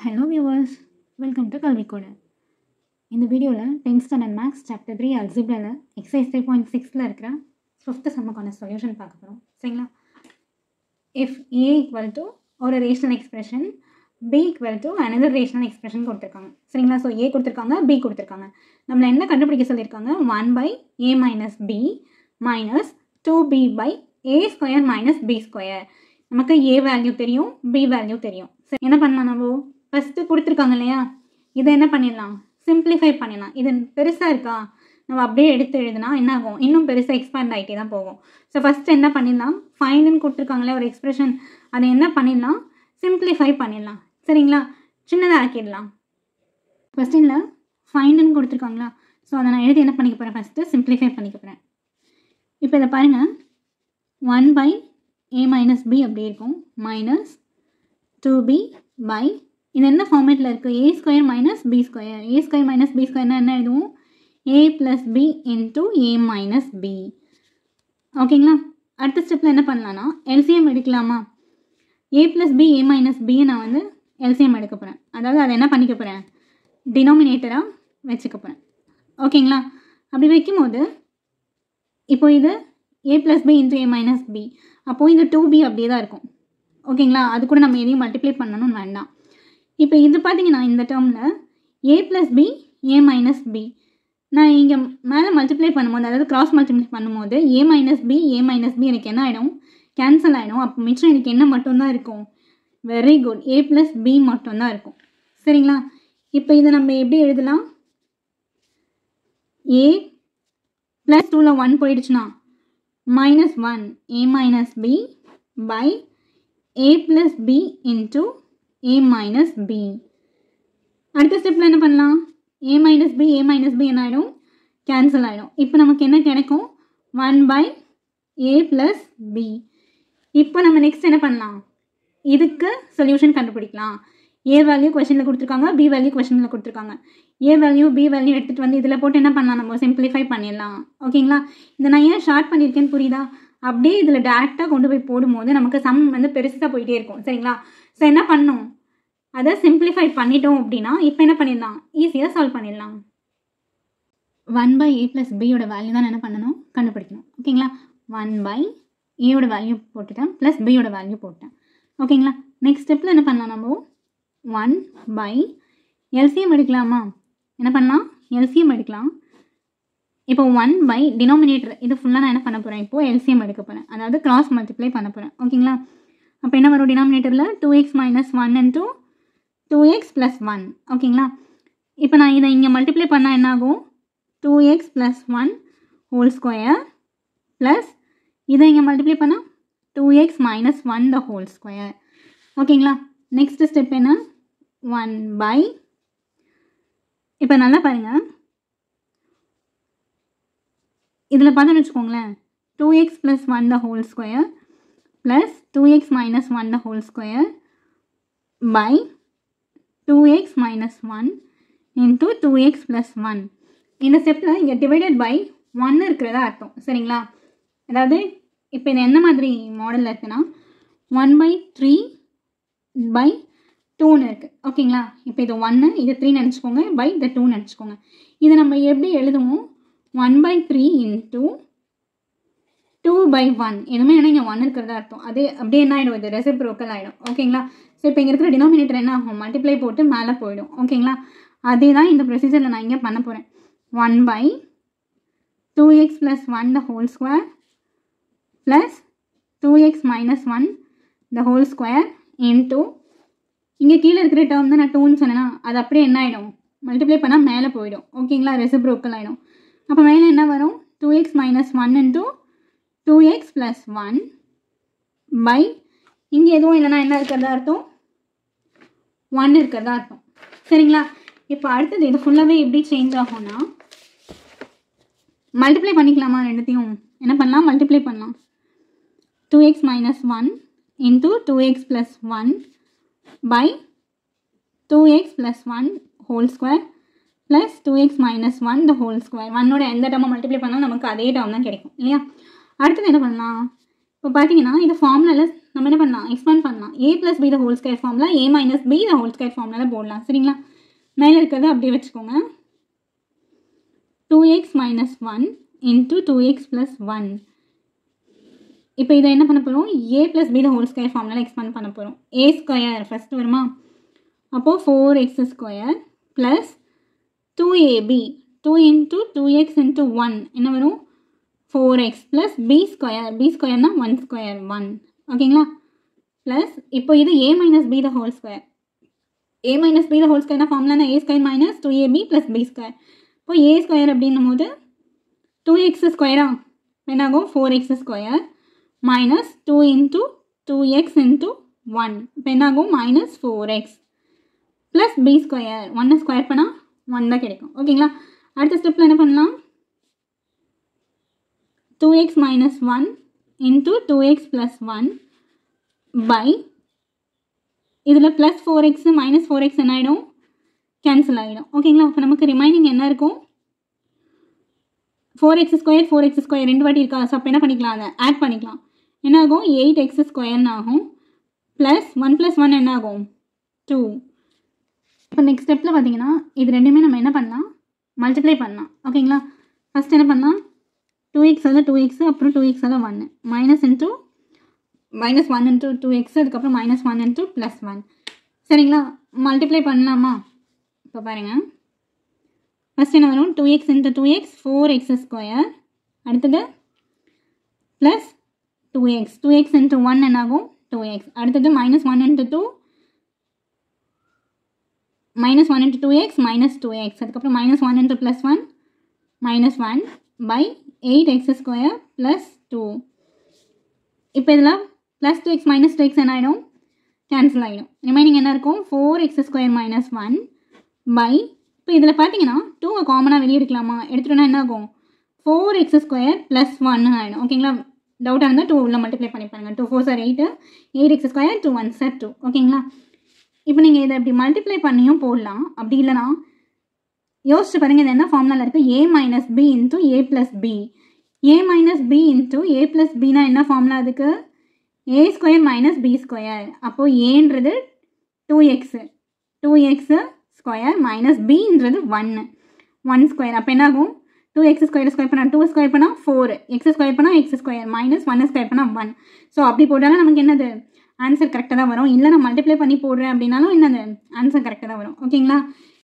Hello viewers, welcome to Kalvi Code. இந்த வீடியோவில் 10th standard maths chapter 3 அல்ஜிப்ரால exercise 3.6ல இருக்கிற ஃபிஃப்த் சம்முக்கான சொல்யூஷன் பார்க்க போகிறோம். சரிங்களா? இஃப் ஏ ஈக்குவல் டு ஒரு rational expression, B equal to another rational expression கொடுத்துருக்காங்க. சரிங்களா? ஸோ ஏ கொடுத்துருக்காங்க, பி கொடுத்துருக்காங்க. நம்மளை என்ன கண்டுபிடிக்க சொல்லியிருக்காங்க? 1/a minus B minus 2b by a square minus b square. நமக்கு a வேல்யூ தெரியும், b வேல்யூ தெரியும். சரி, என்ன பண்ணலாம்? நம்ம ஃபஸ்ட்டு கொடுத்துருக்காங்க இல்லையா, இதை என்ன பண்ணிடலாம்? சிம்பிளிஃபை பண்ணிடலாம். இது பெருசாக இருக்கா, நம்ம அப்படியே எடுத்து எழுதுனா என்ன ஆகும்? இன்னும் பெருசாக எக்ஸ்பேண்ட் ஆகிட்டே தான் போகும். ஸோ ஃபஸ்ட்டு என்ன பண்ணிடலாம்? ஃபைண்டுன்னு கொடுத்துருக்காங்களே ஒரு எக்ஸ்பிரஷன், அதை என்ன பண்ணிடலாம்? சிம்பிளிஃபை பண்ணிடலாம். சரிங்களா? சின்னதாக ஆக்கிடலாம். கொஸ்டினில் ஃபைண்டுன்னு கொடுத்துருக்காங்களா, ஸோ அதை நான் எழுதி என்ன பண்ணிக்க போகிறேன்? ஃபஸ்ட்டு சிம்பிளிஃபை பண்ணிக்க போகிறேன். இப்போ இதை பாருங்கள், 1/a மைனஸ் b அப்படி இருக்கும், மைனஸ் 2b பை, இது என்ன ஃபார்மேட்டில் இருக்குது? a square minus b square. a square minus b ஸ்கொயர்னா என்ன எழுதுவோம்? a plus b into a minus b. ஓகேங்களா? அடுத்த ஸ்டெப்பில் என்ன பண்ணலான்னா எல்சிஎம் எடுக்கலாமா? a plus b a minus b நான் வந்து எல்சிஎம் எடுக்க போகிறேன். அதாவது அதை என்ன பண்ணிக்க போகிறேன்? டினாமினேட்டராக வச்சுக்க போகிறேன். ஓகேங்களா? அப்படி வைக்கும்போது இப்போ இது a plus b into a minus b, அப்போது இது 2b அப்படியே தான் இருக்கும். ஓகேங்களா? அது கூட நம்ம எதையும் மல்டிப்ளை பண்ணணும்னு வேண்டாம். இப்போ இது பார்த்தீங்கன்னா இந்த டேர்மில் a plus b a minus b, நான் இங்கே மேலே மல்டிப்ளை பண்ணும்போது, அதாவது கிராஸ் மல்டிப்ளை பண்ணும்போது a மைனஸ் b எனக்கு என்ன ஆகிடும்? கேன்சல் ஆகிடும். அப்போ மிச்சம் எனக்கு என்ன மட்டும்தான் இருக்கும்? Very good, a plus b மட்டும்தான் இருக்கும். சரிங்களா? இப்போ இதை நம்ம எப்படி எழுதலாம்? a ப்ளஸ் 2ல் 1 போயிடுச்சுன்னா minus 1 a minus b by a plus b into a minus b. அடுத்த ஸ்டெப்பில் என்ன பண்ணலாம்? a மைனஸ் b என்ன ஆகிடும்? கேன்சல் ஆகிடும். இப்போ நமக்கு என்ன கிடைக்கும்? 1/a plus b. இப்போ நம்ம நெக்ஸ்ட் என்ன பண்ணலாம்? இதுக்கு சொல்யூஷன் கண்டுபிடிக்கலாம். a வேல்யூ கொஷனில் கொடுத்துருக்காங்க, b வேல்யூ கொஷனில் கொடுத்துருக்காங்க. a வேல்யூ b வேல்யூ எடுத்துகிட்டு வந்து இதில் போட்டு என்ன பண்ணலாம்? நம்ம சிம்பிளிஃபை பண்ணிடலாம். ஓகேங்களா? இதை நான் ஏன் ஷார்ட் பண்ணியிருக்கேன்னு புரியுதா? அப்படியே இதில் டேரெக்டாக கொண்டு போய் போடும்போது நமக்கு சம் வந்து பெருசாக போயிட்டே இருக்கும். சரிங்களா? ஸோ என்ன பண்ணணும்? அதை சிம்பிளிஃபை பண்ணிட்டோம் அப்படின்னா இப்போ என்ன பண்ணிடலாம்? ஈஸியாக சால்வ் பண்ணிடலாம். 1/a ப்ளஸ் பியோட வேல்யூ தான் என்ன பண்ணணும்? கண்டுபிடிக்கணும். ஓகேங்களா? 1/aயோட வேல்யூ போட்டுட்டேன், ப்ளஸ் பியோட வேல்யூ போட்டேன். ஓகேங்களா? நெக்ஸ்ட் ஸ்டெப்பில் என்ன பண்ணலாம்? நம்ம 1/ எல்சிஎம் எடுக்கலாமா? என்ன பண்ணலாம்? எல்சிஎம் எடுக்கலாம். இப்போ 1/ டினாமினேட்டர் இது ஃபுல்லாக நான் என்ன பண்ண போகிறேன்? இப்போது எல்சிஎம் எடுக்க போகிறேன், அதாவது கிராஸ் மல்டிப்ளை பண்ண போகிறேன். ஓகேங்களா? அப்போ என்ன வரும்? டினாமினேட்டரில் 2x minus 1 into 2x plus 1. ஓகேங்களா? இப்போ நான் இதை இங்கே மல்டிப்ளை பண்ணால் என்ன ஆகும்? 2x plus 1 whole square plus இதை இங்கே மல்டிப்ளை பண்ணால் 2x minus 1 the whole square. ஓகேங்களா? நெக்ஸ்ட் ஸ்டெப் என்ன? 1/, இப்போ நல்லா பாருங்கள், இதில் பார்த்தோன்னு வச்சுக்கோங்களேன், 2x plus 1 the whole square plus 2x minus 1 the whole square by 2x minus 1 into 2x plus 1. இந்த ஸ்டெப்பில் இங்கே டிவைடட் பை 1 இருக்கிறதா அர்த்தம். சரிங்களா? அதாவது இப்போ இது என்ன மாதிரி மாடலில் இருக்குன்னா 1/3/2ன்னு இருக்குது. ஓகேங்களா? இப்போ இது 1, இது 3 நினச்சிக்கோங்க, பை இந்த 2 நினச்சிக்கோங்க. இதை நம்ம எப்படி எழுதுவோம்? 1/3 இன்ட்டு 2/1. எதுவுமே என்ன இங்கே 1 இருக்கிறதா அர்த்தம். அதே அப்படியே என்ன ஆகிடும்? இது ரெசிப்ரோக்கல் ஆகிடும். ஓகேங்களா? ஸோ இப்போ இங்கே இருக்கிற டினாமினேட்டர் என்ன ஆகும்? மல்டிப்ளை போட்டு மேலே போயிடும். ஓகேங்களா? அதே தான் இந்த ப்ரொசீஜரில் நான் இங்கே பண்ண போகிறேன். 1/2x plus 1 the whole square plus 2x minus 1 the whole square into இங்கே கீழே இருக்கிற டேர்ம் தான் நான் 2ன்னு சொன்னேன்னா அது அப்படியே என்ன ஆகிடும்? மல்டிப்ளை பண்ணால் மேலே போயிடும். ஓகேங்களா? ரெசிப்ரோக்கல் ஆகிடும். அப்போ மேலே என்ன வரும்? 2x minus 1 into 2x plus 1 by இங்கே எதுவும் இல்லைனா என்ன இருக்கிறதா அர்த்தம்? 1 இருக்கிறதா அர்த்தம். சரிங்களா? இப்போ அடுத்தது இது ஃபுல்லாகவே எப்படி சேஞ்ச் ஆகும்னா மல்டிப்ளை பண்ணிக்கலாமா? ரெண்டுத்தையும் என்ன பண்ணலாம்? மல்டிப்ளை பண்ணலாம். 2x minus 1 into 2x plus 1 by 2x plus 1 whole square plus 2x minus 1 the whole square. 1ஓட எந்த டேர்மை மல்டிப்ளை பண்ணாலும் நமக்கு அதே டேர்ம் தான் கிடைக்கும் இல்லையா? அடுத்தது என்ன பண்ணலாம்? இப்போ பார்த்தீங்கன்னா இது ஃபார்முலாவில் நம்ம என்ன பண்ணலாம், எக்ஸ்பேண்ட் பண்ணலாம். a + b the whole square ஃபார்மில் a - b the whole square ஃபார்மில் போடலாம். சரிங்களா? மேலே இருக்கிறத அப்படியே வச்சுக்கோங்க. 2x - 1 × 2x + 1. இப்போ இதை என்ன பண்ண போகிறோம், a + b the whole square ஃபார்மில் எக்ஸ்பேண்ட் பண்ண போகிறோம். a ஸ்கொயர் ஃபஸ்ட்டு வருமா, அப்போது 4x² + 2ab 2 × 2x × 1 என்ன வரும், 4x + b ஸ்கொயர், b ஸ்கொயர்னா 1 ஸ்கொயர் 1. ஓகேங்களா? ப்ளஸ் இப்போ இது a - b the whole square. a - b த ஹோல் ஸ்கொயர்னா ஃபார்முலானா a square - 2ab + b square. இப்போ a ஸ்கொயர் அப்படின்னும் போது 2x ஸ்கொயரா என்னாகும், 4x ஸ்கொயர் - 2 × 2x × 1 இப்போ என்னாகும், -4x + b ஸ்கொயர். 1 ஸ்கொயர் பண்ணால் 1 தான் கிடைக்கும். ஓகேங்களா? அடுத்த ஸ்டெப்பில் என்ன பண்ணலாம், 2x - 1 × 2x + 1 by இதில் +4x -4x என்ன ஆகிடும், கேன்சல் ஆகிடும். ஓகேங்களா? அப்போ நமக்கு ரிமைனிங் என்ன இருக்கும், 4x² 4x² 2 வாட்டி இருக்கா. ஸோ அப்போ என்ன பண்ணிக்கலாம், அதை ஆட் பண்ணிக்கலாம். என்ன ஆகும், 8x² ஆகும். ப்ளஸ் 1 + 1 என்ன ஆகும், 2. இப்போ நெக்ஸ்ட் ஸ்டெப்பில் பார்த்தீங்கன்னா இது ரெண்டுமே நம்ம என்ன பண்ணலாம், மல்டிப்ளை பண்ணலாம். ஓகேங்களா? ஃபஸ்ட் என்ன பண்ணலாம், 2x 2x அப்புறம் 2x 1 -1 × 2x அதுக்கப்புறம் -1 × +1. சரிங்களா? மல்டிப்ளை பண்ணலாமா? இப்போ பாருங்கள், ஃபஸ்ட் என்ன வரும், 2x × 2x 4x². அடுத்தது ப்ளஸ் 2x 2x × 1 என்ன ஆகும், 2x. அடுத்தது -1 × 2 -1 × 2x -2x. அதுக்கப்புறம் -1 × +1 -1 by 8x² + 2. இப்போ இதில் +2x -2x என்ன ஆகிடும், கேன்சல் ஆகிடும். ரிமைனிங் என்ன இருக்கும், 4x² - 1 by இப்போ இதில் பார்த்தீங்கன்னா 2 காமனாக வெளியே எடுக்கலாமா, எடுத்துட்டோன்னா என்ன ஆகும், 4x² + 1 ஆகிடும். ஓகேங்களா? டவுட்டாக இருந்தால் 2 உள்ள மல்டிப்ளை பண்ணி பாருங்கள். 2 4s are 8 8x², 2 1s are 2. ஓகேங்களா? இப்போ நீங்கள் இதை இப்படி மல்டிப்ளை பண்ணியும் போடலாம். அப்படி இல்லைனா யோசிச்சு பாருங்கள், இது என்ன ஃபார்முலாவில் இருக்குது, a - b × a + b. a - b × a + bனா என்ன ஃபார்முலா அதுக்கு, a² - b². அப்போது ஏன்றது 2x 2x² -bன்றது 1 ஸ்கொயர். அப்போ என்ன ஆகும், 2x² ஸ்கொயர் பண்ணால் 2 ஸ்கொயர் பண்ணால் 4, x ஸ்கொயர் பண்ணால் x ஸ்கொயர் -1 ஸ்கொயர் பண்ணால் 1. ஸோ அப்படி போட்டாலும் நமக்கு என்னது, ஆன்சர் கரெக்டாக தான் வரும். இல்லை நான் மல்டிப்ளை பண்ணி போடுறேன் அப்படின்னாலும் என்னது, ஆன்சர் கரெக்டாக தான் வரும். ஓகேங்களா?